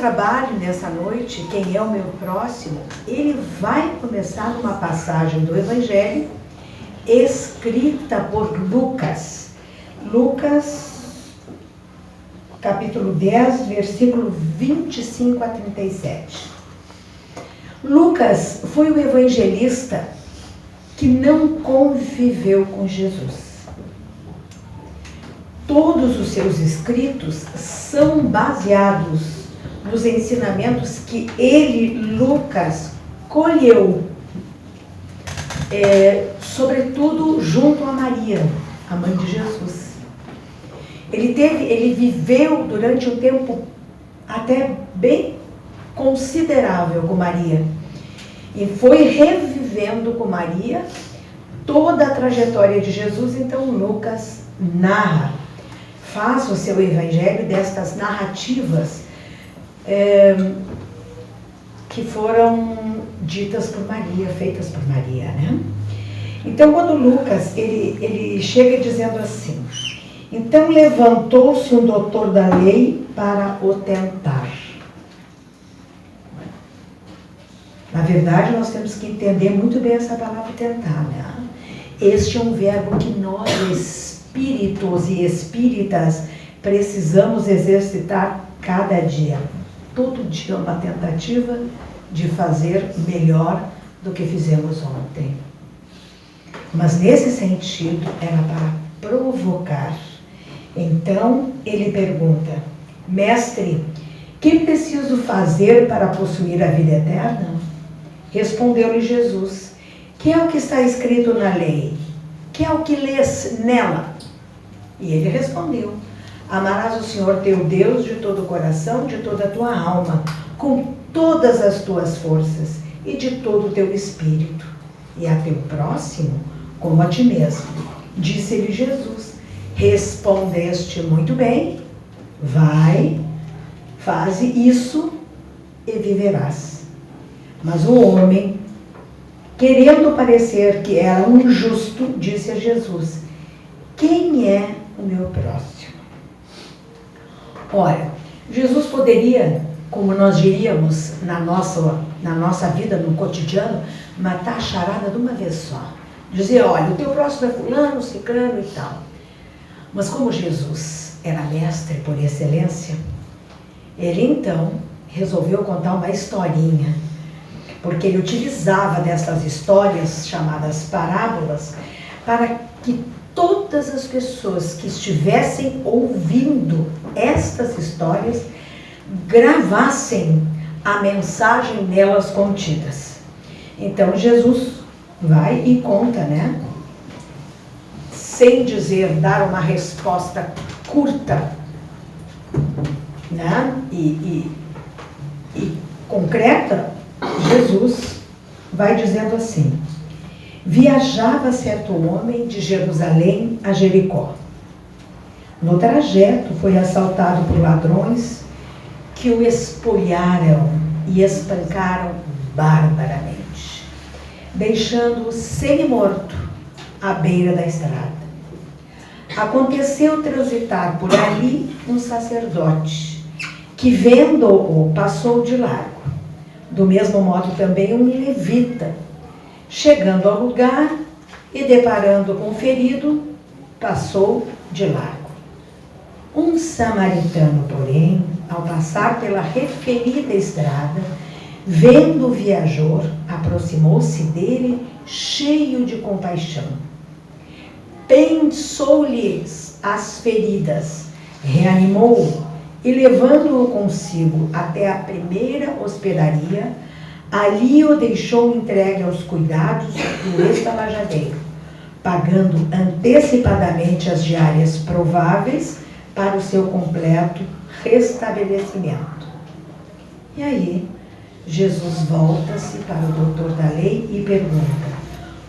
trabalho nessa noite, quem é o meu próximo, ele vai começar numa passagem do Evangelho escrita por Lucas. Lucas, capítulo 10, versículo 25 a 37. Lucas foi o evangelista que não conviveu com Jesus. Todos os seus escritos são baseados nos ensinamentos que ele, Lucas, colheu, sobretudo junto a Maria, a mãe de Jesus. Ele viveu durante um tempo até bem considerável com Maria e foi revivendo com Maria toda a trajetória de Jesus. Então Lucas narra, faz o seu evangelho destas narrativas que foram ditas por Maria, feitas por Maria, né? Então quando Lucas, ele chega dizendo assim: então levantou-se um doutor da lei para o tentar. Na verdade, nós temos que entender muito bem essa palavra tentar, né? Este é um verbo que nós, espíritos e espíritas, precisamos exercitar cada dia. Todo dia é uma tentativa de fazer melhor do que fizemos ontem. Mas nesse sentido, era para provocar. Então, ele pergunta: mestre, que preciso fazer para possuir a vida eterna? Respondeu-lhe Jesus: que é o que está escrito na lei? Que é o que lês nela? E ele respondeu: amarás o Senhor teu Deus de todo o coração, de toda a tua alma, com todas as tuas forças e de todo o teu espírito, e a teu próximo como a ti mesmo. Disse-lhe Jesus: respondeste muito bem, vai, faze isso e viverás. Mas o homem, querendo parecer que era um justo, disse a Jesus: quem é o meu próximo? Ora, Jesus poderia, como nós diríamos na nossa vida, no cotidiano, matar a charada de uma vez só. Dizer: olha, o teu próximo é fulano, ciclano e tal. Mas como Jesus era mestre por excelência, ele então resolveu contar uma historinha, porque ele utilizava dessas histórias chamadas parábolas para que todas as pessoas que estivessem ouvindo estas histórias gravassem a mensagem nelas contidas. Então Jesus vai e conta, né? Sem dar uma resposta curta, né? E concreta, Jesus vai dizendo assim: viajava certo homem de Jerusalém a Jericó. No trajeto foi assaltado por ladrões que o espolharam e espancaram barbaramente, deixando-o semi-morto à beira da estrada. Aconteceu transitar por ali um sacerdote, que vendo-o passou de largo. Do mesmo modo também um levita, chegando ao lugar e deparando com o ferido, passou de largo. Um samaritano, porém, ao passar pela referida estrada, vendo o viajor, aproximou-se dele cheio de compaixão. Pensou-lhes as feridas, reanimou-o e, levando-o consigo até a primeira hospedaria, ali o deixou entregue aos cuidados do estalajadeiro, pagando antecipadamente as diárias prováveis para o seu completo restabelecimento. E aí, Jesus volta-se para o doutor da lei e pergunta: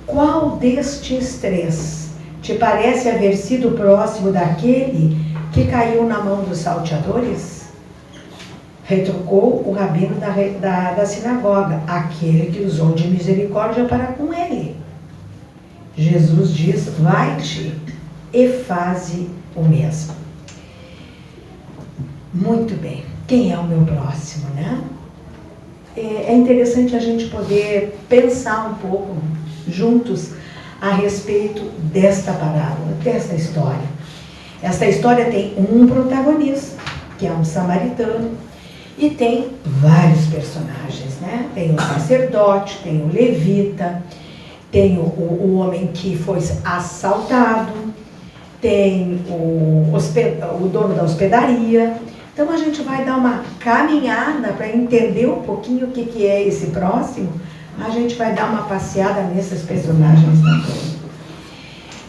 qual destes três te parece haver sido próximo daquele que caiu na mão dos salteadores? Retrucou o rabino da sinagoga: aquele que usou de misericórdia para com ele. Jesus diz: vai-te e faze o mesmo. Muito bem. Quem é o meu próximo, é interessante a gente poder pensar um pouco juntos a respeito desta parábola, desta história. Esta história tem um protagonista, que é um samaritano, e tem vários personagens, né? Tem o sacerdote, tem o levita, tem o homem que foi assaltado, tem o dono da hospedaria. Então a gente vai dar uma caminhada para entender um pouquinho o que é esse próximo. A gente vai dar uma passeada nesses personagens também.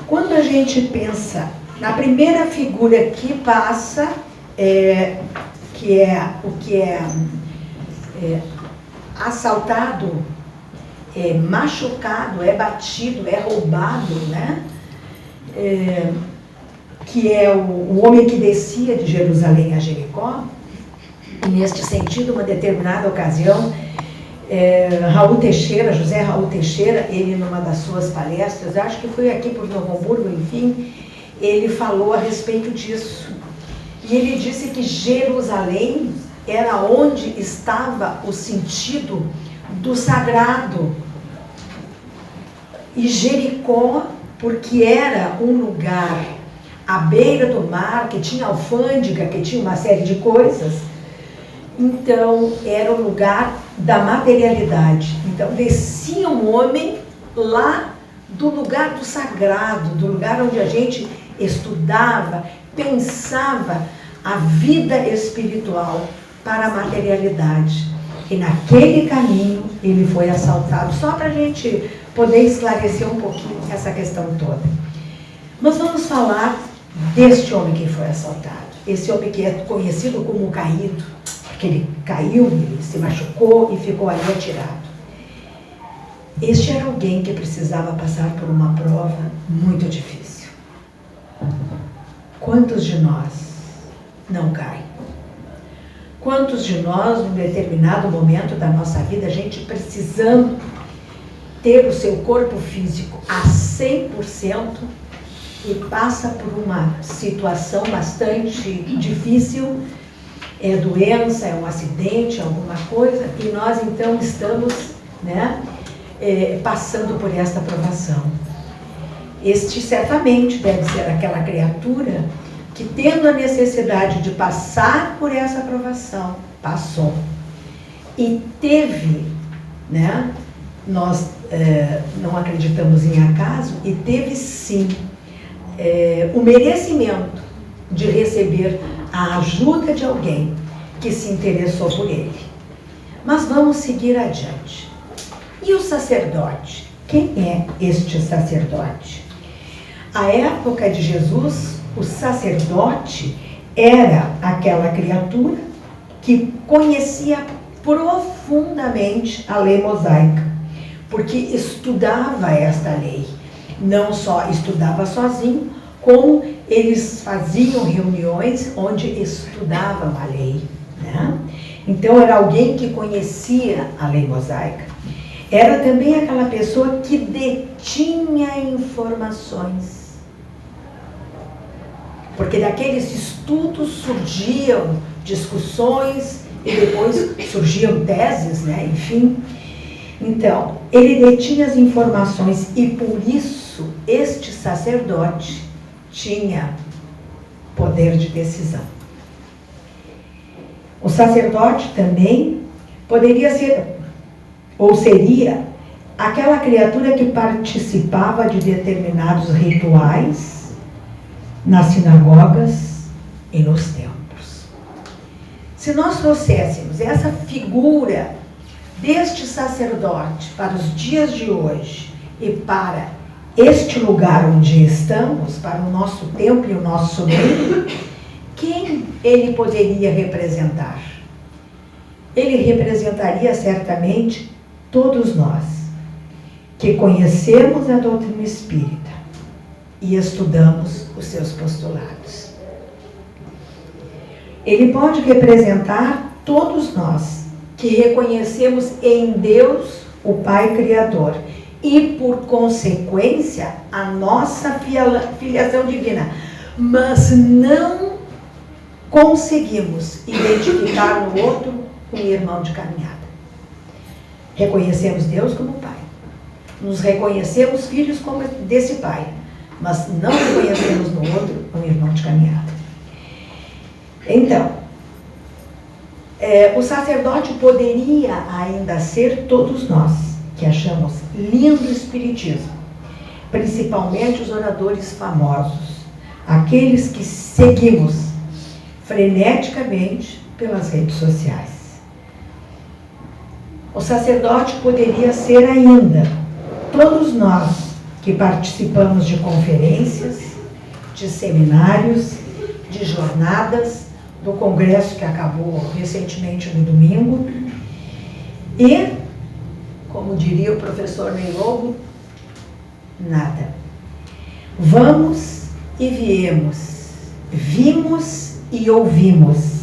Quando a gente pensa na primeira figura que passa, que é assaltado, é machucado, é batido, é roubado, né? Que é o homem que descia de Jerusalém a Jericó. E neste sentido, uma determinada ocasião, José Raul Teixeira, ele numa das suas palestras, acho que foi aqui por Novo Hamburgo, enfim, ele falou a respeito disso. E ele disse que Jerusalém era onde estava o sentido do sagrado. E Jericó, porque era um lugar à beira do mar, que tinha alfândega, que tinha uma série de coisas, então era o lugar da materialidade. Então descia um homem lá do lugar do sagrado, do lugar onde a gente estudava, pensava a vida espiritual para a materialidade. E naquele caminho ele foi assaltado, só para a gente poder esclarecer um pouquinho essa questão toda. Nós vamos falar deste homem que foi assaltado, esse homem que é conhecido como caído, porque ele caiu, ele se machucou e ficou ali atirado. Este era alguém que precisava passar por uma prova muito difícil. Quantos de nós não caem? Quantos de nós, num determinado momento da nossa vida, a gente precisando ter o seu corpo físico a 100% e passa por uma situação bastante difícil, é doença, é um acidente, alguma coisa, e nós então estamos, né, passando por esta provação. Este certamente deve ser aquela criatura que, tendo a necessidade de passar por essa provação, passou. E teve, né, nós não acreditamos em acaso, e teve sim o merecimento de receber a ajuda de alguém que se interessou por ele. Mas vamos seguir adiante. E o sacerdote? Quem é este sacerdote? À época de Jesus, o sacerdote era aquela criatura que conhecia profundamente a lei mosaica, porque estudava esta lei. Não só estudava sozinho, como eles faziam reuniões onde estudavam a lei, né? Então era alguém que conhecia a lei mosaica. Era também aquela pessoa que detinha informações. Porque daqueles estudos surgiam discussões e depois surgiam teses, né? Enfim. Então, ele detinha as informações e por isso este sacerdote tinha poder de decisão. O sacerdote também poderia ser, ou seria, aquela criatura que participava de determinados rituais nas sinagogas e nos templos. Se nós trouxéssemos essa figura deste sacerdote para os dias de hoje e para este lugar onde estamos, para o nosso templo e o nosso meio, quem ele poderia representar? Ele representaria certamente todos nós que conhecemos a doutrina espírita e estudamos os seus postulados. Ele pode representar todos nós que reconhecemos em Deus o Pai Criador e, por consequência, a nossa filiação divina, mas não conseguimos identificar no outro um irmão de caminhada. Reconhecemos Deus como Pai. Nos reconhecemos filhos como desse Pai. Mas não reconhecemos no outro um irmão de caminhada. Então, o sacerdote poderia ainda ser todos nós, que achamos lindo o Espiritismo. Principalmente os oradores famosos. Aqueles que seguimos freneticamente pelas redes sociais. O sacerdote poderia ser ainda todos nós que participamos de conferências, de seminários, de jornadas, do congresso que acabou recentemente no domingo. E, como diria o professor Ney Lobo, nada. Vamos e viemos, vimos e ouvimos.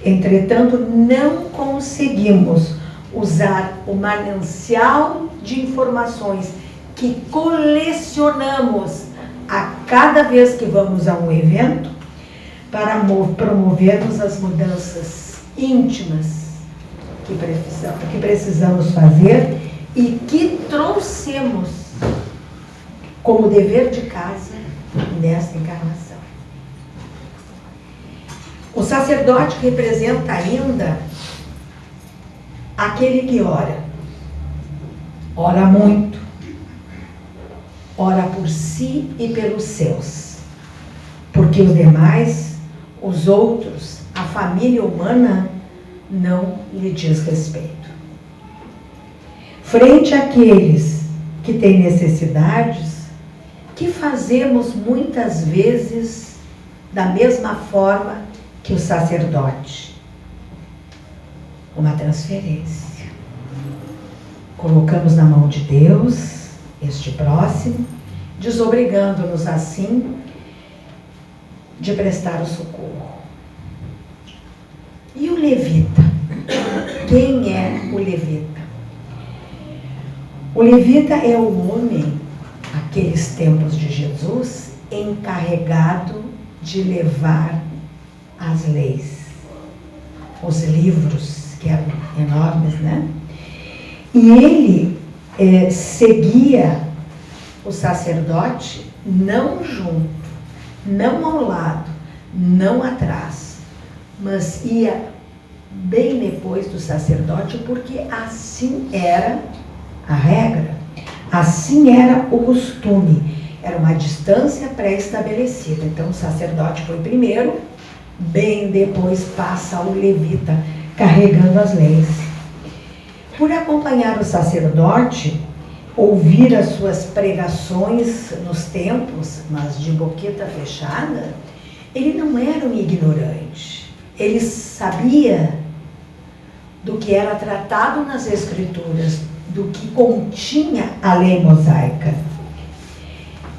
Entretanto, não conseguimos usar o manancial de informações que colecionamos a cada vez que vamos a um evento para promovermos as mudanças íntimas que precisamos fazer e que trouxemos como dever de casa nesta encarnação. O sacerdote representa ainda aquele que ora muito, ora por si e pelos seus, porque os demais, os outros, a família humana, não lhe diz respeito. Frente àqueles que têm necessidades, que fazemos muitas vezes da mesma forma que o sacerdote. Uma transferência. Colocamos na mão de Deus este próximo, desobrigando-nos assim de prestar o socorro. E o levita? Quem é o levita? O levita é o homem, aqueles tempos de Jesus, encarregado de levar as leis, os livros, que eram enormes, né? E ele seguia o sacerdote não junto, não ao lado, não atrás, mas ia bem depois do sacerdote, porque assim era a regra, assim era o costume, era uma distância pré-estabelecida. Então o sacerdote foi primeiro, bem depois passa o levita carregando as leis. Por acompanhar o sacerdote, ouvir as suas pregações nos templos, mas de boqueta fechada, ele não era um ignorante. Ele sabia do que era tratado nas Escrituras, do que continha a lei mosaica.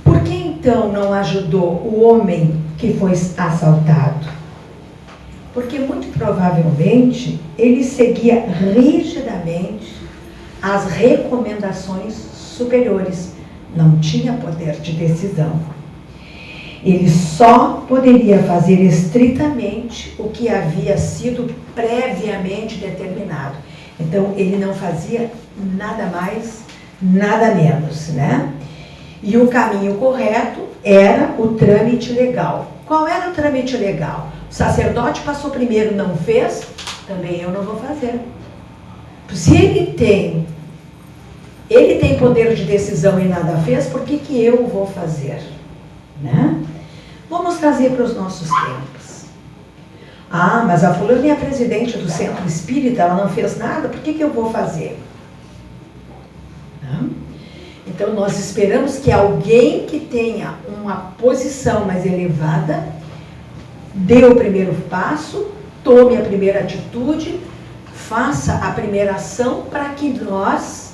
Por que então não ajudou o homem que foi assaltado? Porque muito provavelmente ele seguia rigidamente as recomendações superiores, não tinha poder de decisão. Ele só poderia fazer estritamente o que havia sido previamente determinado. Então ele não fazia nada mais, nada menos, né? E o caminho correto era o trâmite legal. Qual era o trâmite legal? O sacerdote passou primeiro, não fez, também eu não vou fazer. Se ele tem poder de decisão e nada fez, por que eu vou fazer? Né? Vamos trazer para os nossos tempos. Ah, mas a fulana é a presidente do centro espírita, ela não fez nada, por que eu vou fazer? Não? Então nós esperamos que alguém que tenha uma posição mais elevada dê o primeiro passo, tome a primeira atitude, faça a primeira ação para que nós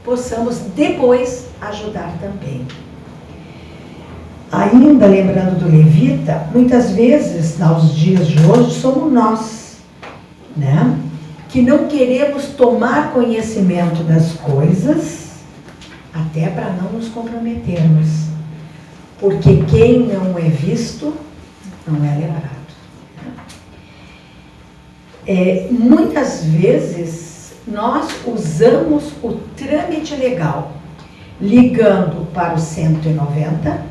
possamos depois ajudar também. Ainda lembrando do levita, muitas vezes, nos dias de hoje, somos nós, né? Que não queremos tomar conhecimento das coisas, até para não nos comprometermos. Porque quem não é visto, não é lembrado. Muitas vezes nós usamos o trâmite legal, ligando para o 190,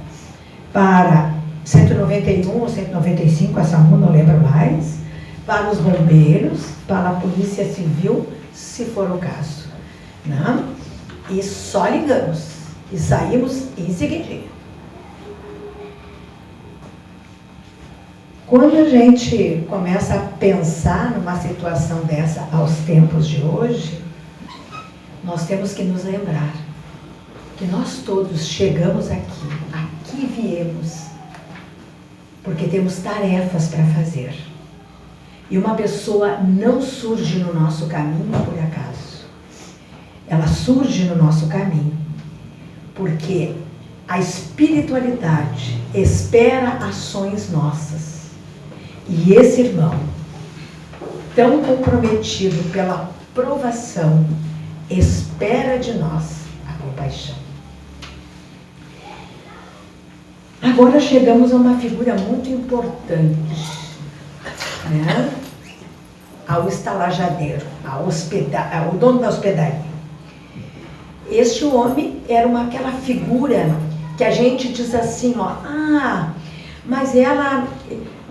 para 191 ou 195, a SAMU não lembro mais, para os bombeiros, para a polícia civil, se for o caso. Né? E só ligamos e saímos em seguidinho. Quando a gente começa a pensar numa situação dessa aos tempos de hoje, nós temos que nos lembrar que nós todos chegamos aqui viemos, porque temos tarefas para fazer. E uma pessoa não surge no nosso caminho por acaso. Ela surge no nosso caminho porque a espiritualidade espera ações nossas. E esse irmão, tão comprometido pela provação, espera de nós a compaixão. Agora chegamos a uma figura muito importante, né? Ao estalajadeiro, ao dono da hospedaria. Este homem era aquela figura que a gente diz assim, ó, mas ela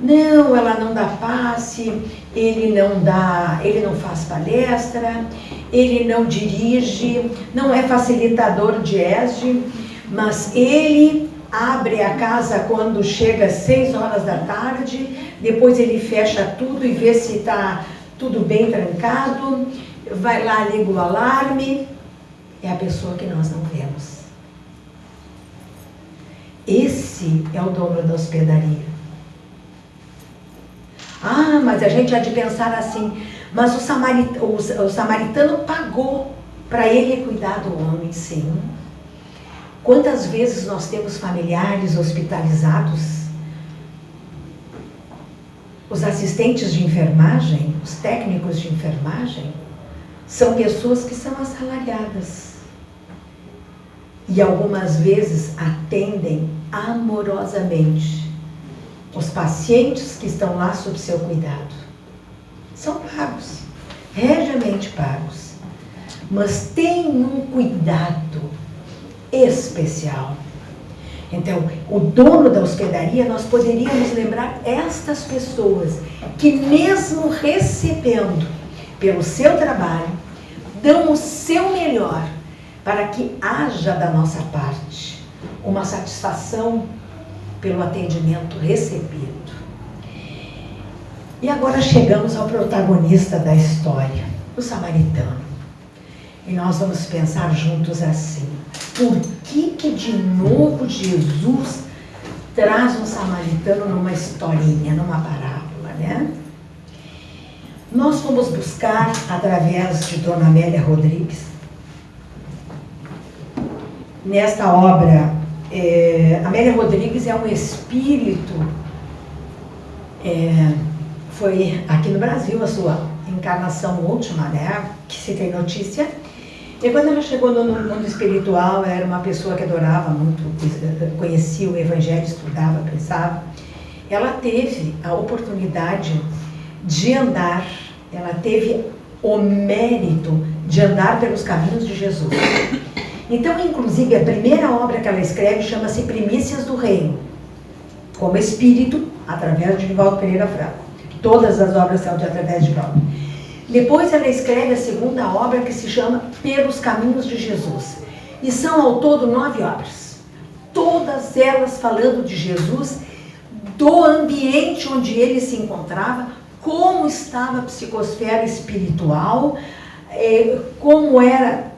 não dá passe, ele não faz palestra, ele não dirige, não é facilitador de ESG, mas ele abre a casa quando chega às 6 horas da tarde, depois ele fecha tudo e vê se está tudo bem trancado, vai lá, liga o alarme. É a pessoa que nós não vemos. Esse é o dono da hospedaria. Mas a gente há de pensar assim, mas o samaritano pagou para ele cuidar do homem, sim. Quantas vezes nós temos familiares hospitalizados? Os assistentes de enfermagem, os técnicos de enfermagem, são pessoas que são assalariadas. E algumas vezes atendem amorosamente os pacientes que estão lá sob seu cuidado. São pagos, regiamente pagos. Mas tem um cuidado especial. Então, o dono da hospedaria, nós poderíamos lembrar estas pessoas que mesmo recebendo pelo seu trabalho, dão o seu melhor para que haja da nossa parte uma satisfação pelo atendimento recebido. E agora chegamos ao protagonista da história, o samaritano. E nós vamos pensar juntos assim, por que de novo Jesus traz um samaritano numa historinha, numa parábola, né? Nós fomos buscar, através de Dona Amélia Rodrigues, nesta obra, Amélia Rodrigues é um espírito, foi aqui no Brasil a sua encarnação última, né, que se tem notícia, e quando ela chegou no mundo espiritual, era uma pessoa que adorava muito, conhecia o Evangelho, estudava, pensava. Ela teve a oportunidade de andar, ela teve o mérito de andar pelos caminhos de Jesus. Então, inclusive, a primeira obra que ela escreve chama-se Primícias do Reino, como espírito, através de Divaldo Pereira Franco. Todas as obras são através de Divaldo. Depois ela escreve a segunda obra, que se chama Pelos Caminhos de Jesus. E são ao todo 9 obras. Todas elas falando de Jesus, do ambiente onde ele se encontrava, como estava a psicosfera espiritual, como era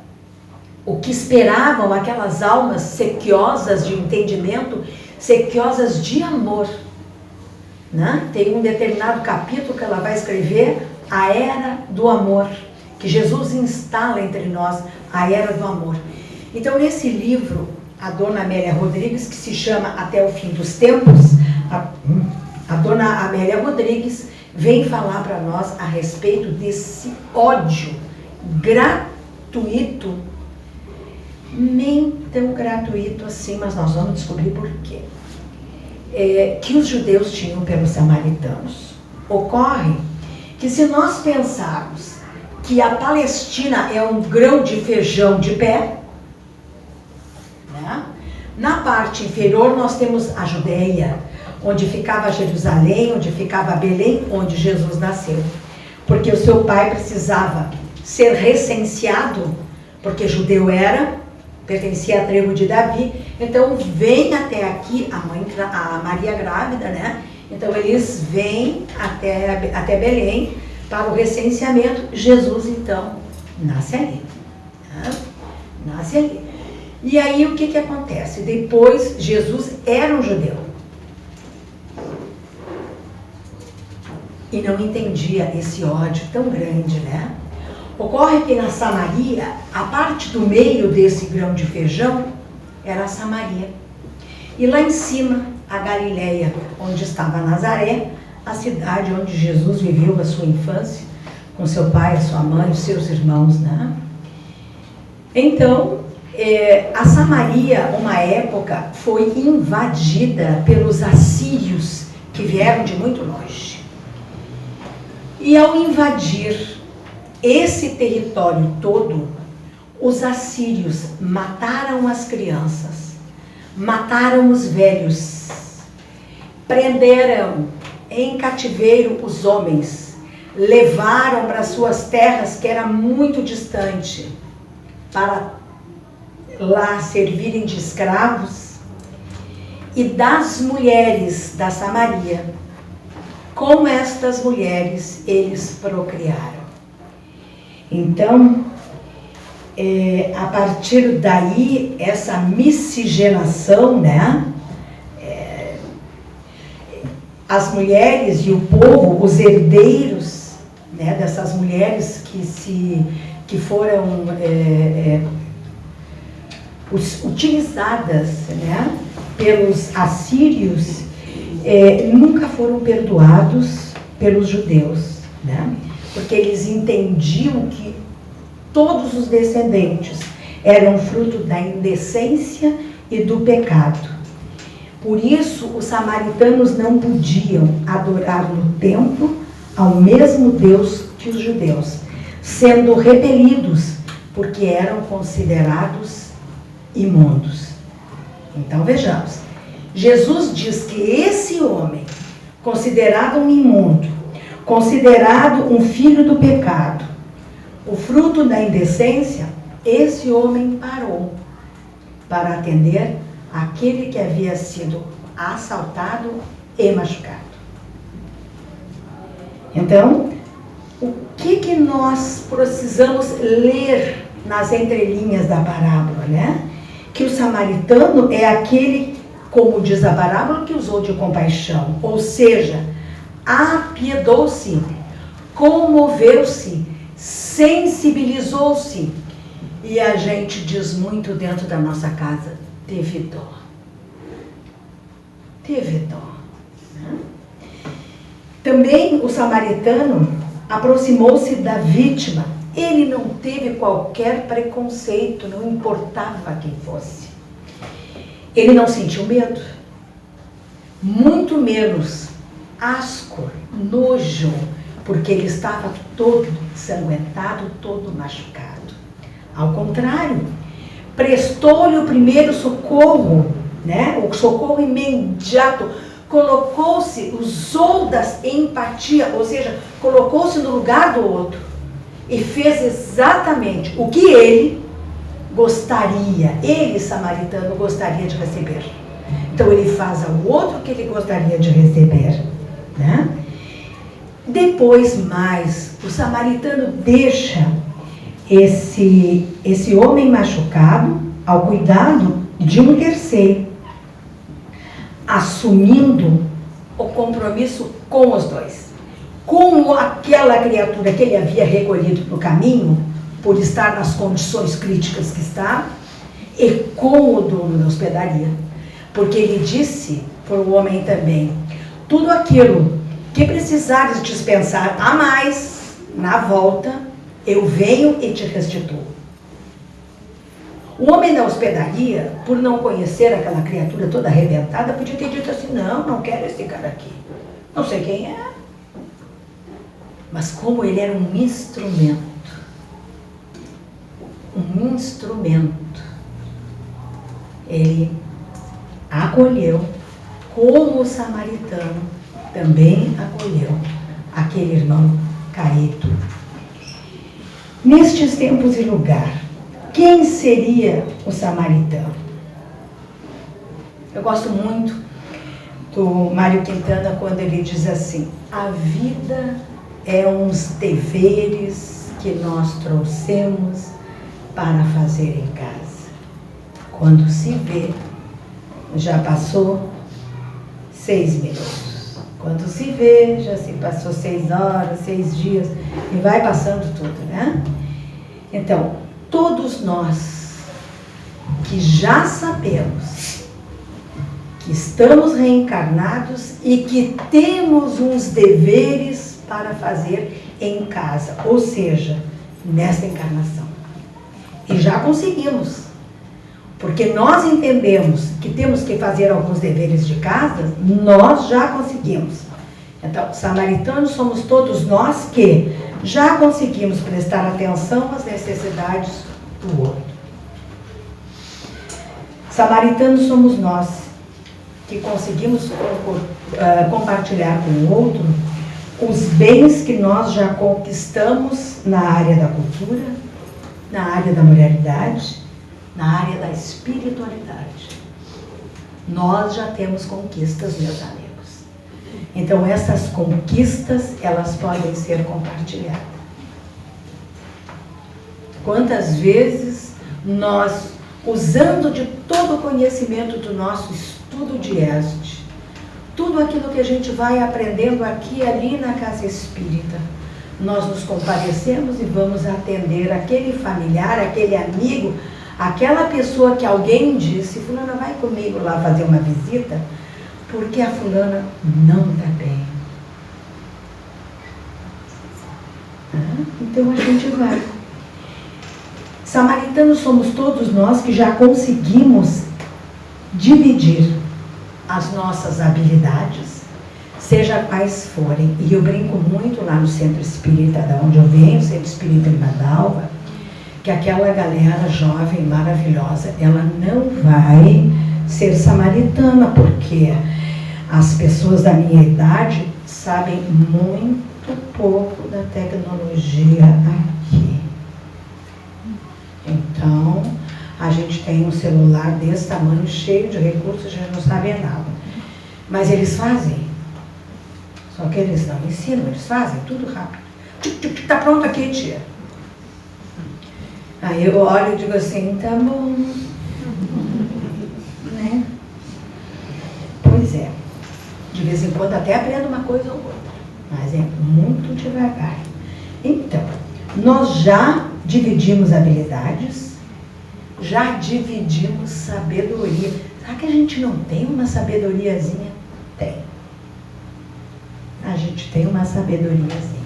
o que esperavam aquelas almas sequiosas de entendimento, sequiosas de amor. Né? Tem um determinado capítulo que ela vai escrever, a era do amor, que Jesus instala entre nós, a era do amor. Então, nesse livro, a Dona Amélia Rodrigues, que se chama Até o Fim dos Tempos, a Dona Amélia Rodrigues vem falar para nós a respeito desse ódio gratuito, nem tão gratuito assim, mas nós vamos descobrir por quê, que os judeus tinham pelos samaritanos. Ocorre que, se nós pensarmos que a Palestina é um grão de feijão de pé, né? Na parte inferior nós temos a Judéia, onde ficava Jerusalém, onde ficava Belém, onde Jesus nasceu. Porque o seu pai precisava ser recenseado, porque judeu era, pertencia à tribo de Davi, então vem até aqui a Maria grávida, né? Então eles vêm até Belém para o recenseamento. Jesus então nasce ali, né? Nasce ali. E aí o que acontece? Depois Jesus era um judeu e não entendia esse ódio tão grande, né? Ocorre que na Samaria, a parte do meio desse grão de feijão era a Samaria. E lá em cima, a Galileia, onde estava Nazaré, a cidade onde Jesus viveu a sua infância, com seu pai, a sua mãe, os seus irmãos, né? Então, a Samaria, uma época, foi invadida pelos assírios, que vieram de muito longe. E ao invadir esse território todo, os assírios mataram as crianças, mataram os velhos, prenderam em cativeiro os homens, levaram para suas terras, que era muito distante, para lá servirem de escravos, e das mulheres da Samaria, com estas mulheres eles procriaram. Então, a partir daí, essa miscigenação, né? As mulheres e o povo, os herdeiros, né, dessas mulheres que foram utilizadas, né, pelos assírios, nunca foram perdoados pelos judeus, né? Porque eles entendiam que todos os descendentes eram fruto da indecência e do pecado. Por isso, os samaritanos não podiam adorar no templo ao mesmo Deus que os judeus, sendo repelidos, porque eram considerados imundos. Então, vejamos. Jesus diz que esse homem, considerado um imundo, considerado um filho do pecado, o fruto da indecência, esse homem parou para atender aquele que havia sido assaltado e machucado. Então, o que nós precisamos ler nas entrelinhas da parábola, né? Que o samaritano é aquele, como diz a parábola, que usou de compaixão, ou seja, apiedou-se, comoveu-se, sensibilizou-se. E a gente diz muito dentro da nossa casa, teve dó. Teve dó. Né? Também o samaritano aproximou-se da vítima. Ele não teve qualquer preconceito, não importava quem fosse. Ele não sentiu medo, muito menos asco, nojo, porque ele estava todo ensanguentado, todo machucado. Ao contrário, prestou-lhe o primeiro socorro, né? O socorro imediato, colocou-se, usou da empatia, ou seja, colocou-se no lugar do outro e fez exatamente o que ele gostaria, ele, samaritano, gostaria de receber. Então ele faz ao outro o que ele gostaria de receber, né? Depois mais, o samaritano deixa esse homem machucado ao cuidado de um terceiro, assumindo o compromisso com os dois. Com aquela criatura que ele havia recolhido no caminho, por estar nas condições críticas que está, e com o dono da hospedaria. Porque ele disse para o homem também, tudo aquilo que precisares dispensar a mais, na volta, eu venho e te restituo. O homem da hospedaria, por não conhecer aquela criatura toda arrebentada, podia ter dito assim, não quero esse cara aqui. Não sei quem é. Mas como ele era um instrumento, um instrumento. Ele acolheu, como o samaritano também acolheu aquele irmão caído. Nestes tempos e lugar, quem seria o samaritano? Eu gosto muito do Mário Quintana quando ele diz assim: a vida é uns deveres que nós trouxemos para fazer em casa. Quando se vê, já passou 6 minutos. Quando se vê, já se passou 6 horas, 6 dias, e vai passando tudo, né? Então, todos nós que já sabemos que estamos reencarnados e que temos uns deveres para fazer em casa, ou seja, nesta encarnação. E já conseguimos, porque nós entendemos que temos que fazer alguns deveres de casa, nós já conseguimos. Então, samaritanos somos todos nós que já conseguimos prestar atenção às necessidades do outro. Samaritanos somos nós que conseguimos compartilhar com o outro os bens que nós já conquistamos na área da cultura, na área da moralidade, na área da espiritualidade. Nós já temos conquistas, meus amigos. Então, essas conquistas, elas podem ser compartilhadas. Quantas vezes nós, usando de todo o conhecimento do nosso estudo de ESD, tudo aquilo que a gente vai aprendendo aqui e ali na casa espírita, nós nos comparecemos e vamos atender aquele familiar, aquele amigo, aquela pessoa que alguém disse: fulana, vai comigo lá fazer uma visita, porque a fulana não está bem. Então a gente vai. Samaritanos somos todos nós que já conseguimos dividir as nossas habilidades, seja quais forem. E eu brinco muito lá no Centro Espírita, da onde eu venho, Centro Espírita Irmã Dalva, que aquela galera jovem, maravilhosa, ela não vai ser samaritana, porque as pessoas da minha idade sabem muito pouco da tecnologia aqui. Então, a gente tem um celular desse tamanho, cheio de recursos, a gente não sabe nada. Mas eles fazem. Só que eles não ensinam, eles fazem tudo rápido. Tá pronto aqui, tia. Aí eu olho e digo assim: tá bom. Né? Pois é. De vez em quando até aprendo uma coisa ou outra. Mas é muito devagar. Então, nós já dividimos habilidades, já dividimos sabedoria. Será que a gente não tem uma sabedoriazinha? Tem. A gente tem uma sabedoriazinha.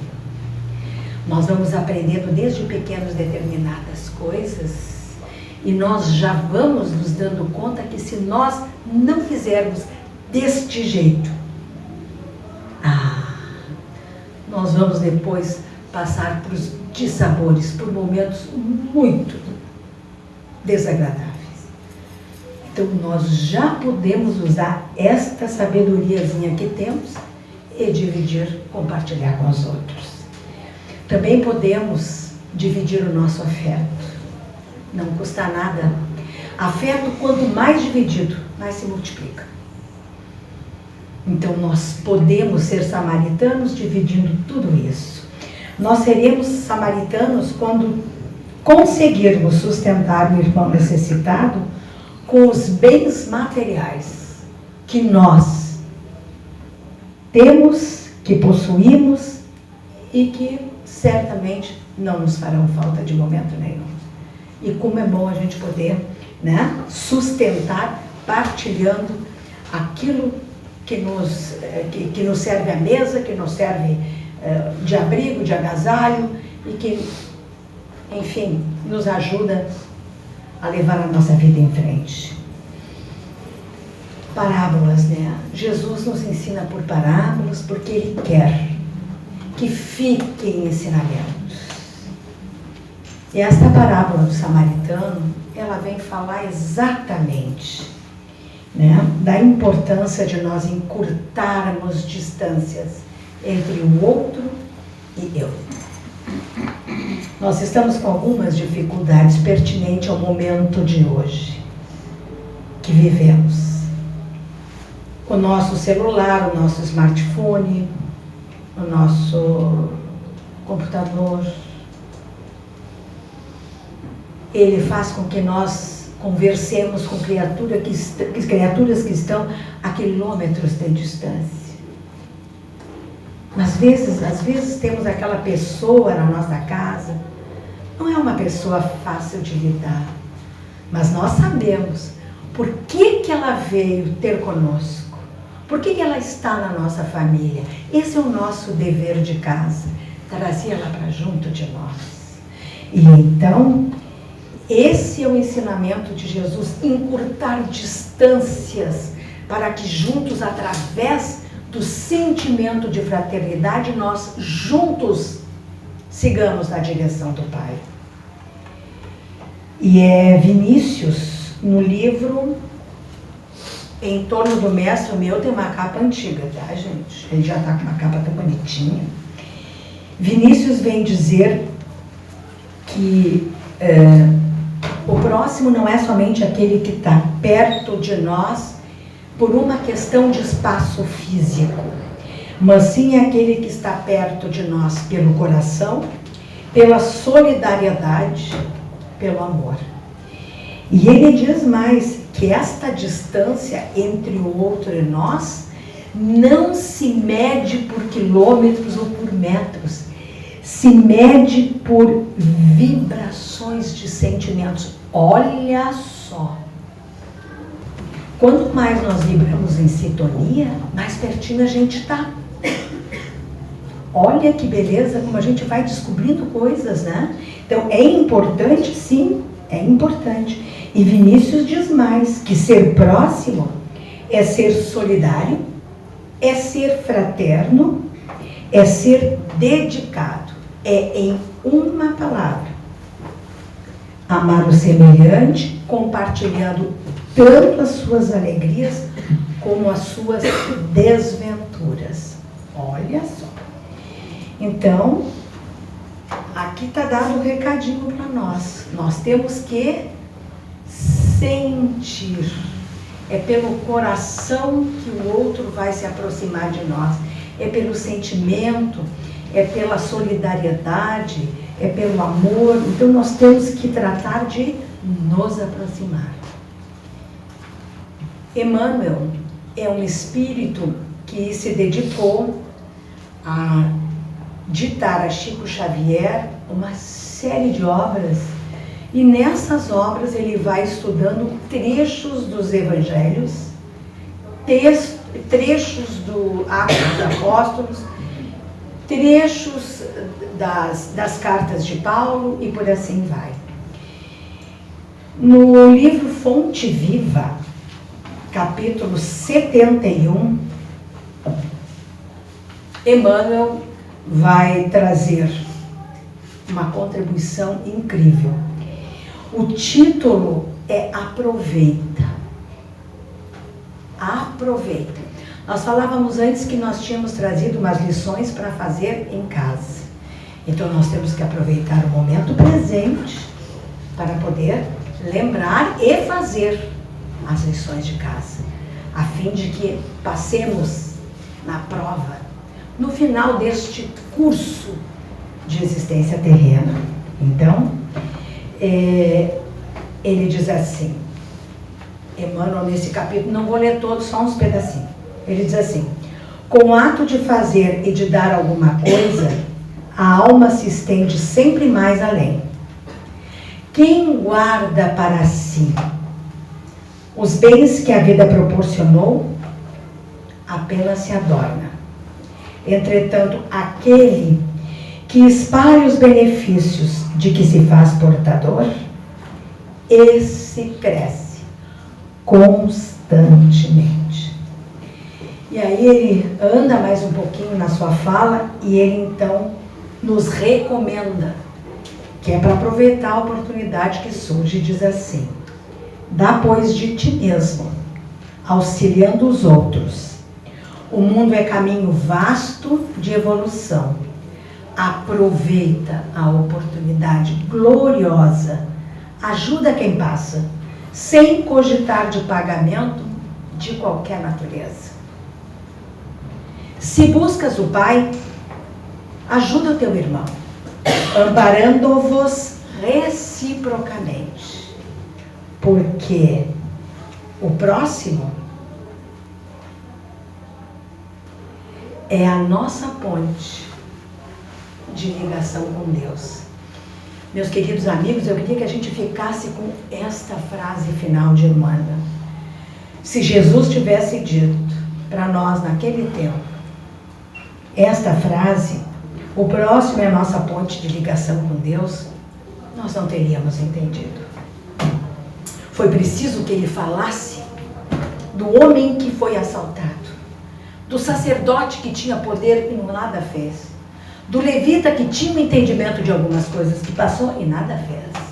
Nós vamos aprendendo desde pequenos determinadas coisas e nós já vamos nos dando conta que se nós não fizermos deste jeito, nós vamos depois passar por dissabores, por momentos muito desagradáveis. Então nós já podemos usar esta sabedoriazinha que temos e dividir, compartilhar com os outros. Também podemos dividir o nosso afeto. Não custa nada. Afeto, quanto mais dividido, mais se multiplica. Então nós podemos ser samaritanos dividindo tudo isso. Nós seremos samaritanos quando conseguirmos sustentar o irmão necessitado com os bens materiais que nós temos, que possuímos e que certamente não nos farão falta de momento nenhum. E como é bom a gente poder, né, sustentar, partilhando aquilo que nos serve à mesa, que nos serve de abrigo, de agasalho e que, enfim, nos ajuda a levar a nossa vida em frente. Parábolas, né? Jesus nos ensina por parábolas porque Ele quer que fiquem ensinamentos. E esta parábola do samaritano, ela vem falar exatamente, né, da importância de nós encurtarmos distâncias entre o outro e eu. Nós estamos com algumas dificuldades pertinentes ao momento de hoje que vivemos. O nosso celular, o nosso smartphone, o nosso computador, ele faz com que nós conversemos com criaturas que estão a quilômetros de distância. Às vezes temos aquela pessoa na nossa casa, não é uma pessoa fácil de lidar, mas nós sabemos por que ela veio ter conosco, por que ela está na nossa família. Esse é o nosso dever de casa, trazer ela para junto de nós. E então, esse é o ensinamento de Jesus, encurtar distâncias para que juntos, através do sentimento de fraternidade, nós juntos sigamos na direção do Pai. E é Vinícius, no livro Em Torno do Mestre, o meu tem uma capa antiga, tá, gente? Ele já está com uma capa tão bonitinha. Vinícius vem dizer que o próximo não é somente aquele que está perto de nós por uma questão de espaço físico, mas sim aquele que está perto de nós pelo coração, pela solidariedade, pelo amor. E ele diz mais que esta distância entre o outro e nós não se mede por quilômetros ou por metros, se mede por vibrações de sentimentos. Olha só! Quanto mais nós vibramos em sintonia, mais pertinho a gente está. Olha que beleza, como a gente vai descobrindo coisas, né? Então, é importante, sim, é importante. E Vinícius diz mais, que ser próximo é ser solidário, é ser fraterno, é ser dedicado. É em uma palavra. Amar o semelhante, compartilhando tanto as suas alegrias como as suas desventuras. Olha só. Então, aqui está dado um recadinho para nós. Nós temos que sentir. É pelo coração que o outro vai se aproximar de nós. É pelo sentimento, é pela solidariedade, é pelo amor. Então nós temos que tratar de nos aproximar. Emmanuel é um espírito que se dedicou a ditar a Chico Xavier uma série de obras, e nessas obras ele vai estudando trechos dos evangelhos, trechos do Atos dos Apóstolos, trechos das cartas de Paulo e por assim vai. No livro Fonte Viva, capítulo 71, Emmanuel vai trazer uma contribuição incrível. O título é Aproveita. Aproveita. Nós falávamos antes que nós tínhamos trazido umas lições para fazer em casa. Então nós temos que aproveitar o momento presente para poder lembrar e fazer as lições de casa, a fim de que passemos na prova, no final deste curso de existência terrena. Então, ele diz assim, Emmanuel nesse capítulo, não vou ler todos, só uns pedacinhos. Ele diz assim: com o ato de fazer e de dar alguma coisa, a alma se estende sempre mais além. Quem guarda para si os bens que a vida proporcionou, apenas se adorna. Entretanto, aquele que espalha os benefícios de que se faz portador, esse cresce constantemente. E aí ele anda mais um pouquinho na sua fala e ele então nos recomenda que é para aproveitar a oportunidade que surge, diz assim: dá, pois, de ti mesmo, auxiliando os outros. O mundo é caminho vasto de evolução. Aproveita a oportunidade gloriosa. Ajuda quem passa, sem cogitar de pagamento de qualquer natureza. Se buscas o Pai, ajuda o teu irmão, amparando-vos reciprocamente. Porque o próximo é a nossa ponte de ligação com Deus. Meus queridos amigos, eu queria que a gente ficasse com esta frase final de Emmanuel. Se Jesus tivesse dito para nós naquele tempo esta frase, o próximo é a nossa ponte de ligação com Deus, nós não teríamos entendido. Foi preciso que ele falasse do homem que foi assaltado, do sacerdote que tinha poder e nada fez, do levita que tinha um entendimento de algumas coisas que passou e nada fez,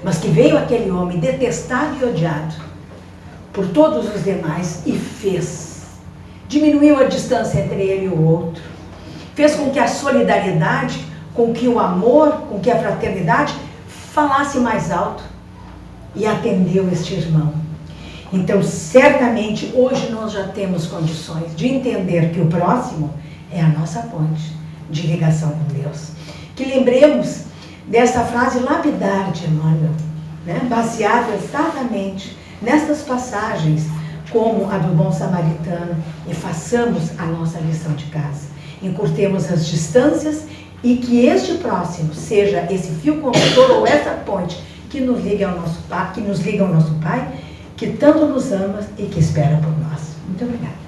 mas que veio aquele homem detestado e odiado por todos os demais e fez. Diminuiu a distância entre ele e o outro, fez com que a solidariedade, com que o amor, com que a fraternidade falasse mais alto e atendeu este irmão. Então, certamente, hoje nós já temos condições de entender que o próximo é a nossa ponte de ligação com Deus. Que lembremos dessa frase lapidar de Emmanuel, né? Baseada exatamente nestas passagens, como a do bom samaritano, e façamos a nossa lição de casa. Encurtemos as distâncias e que este próximo seja esse fio condutor ou essa ponte que nos liga ao nosso Pai, que tanto nos ama e que espera por nós. Muito obrigada.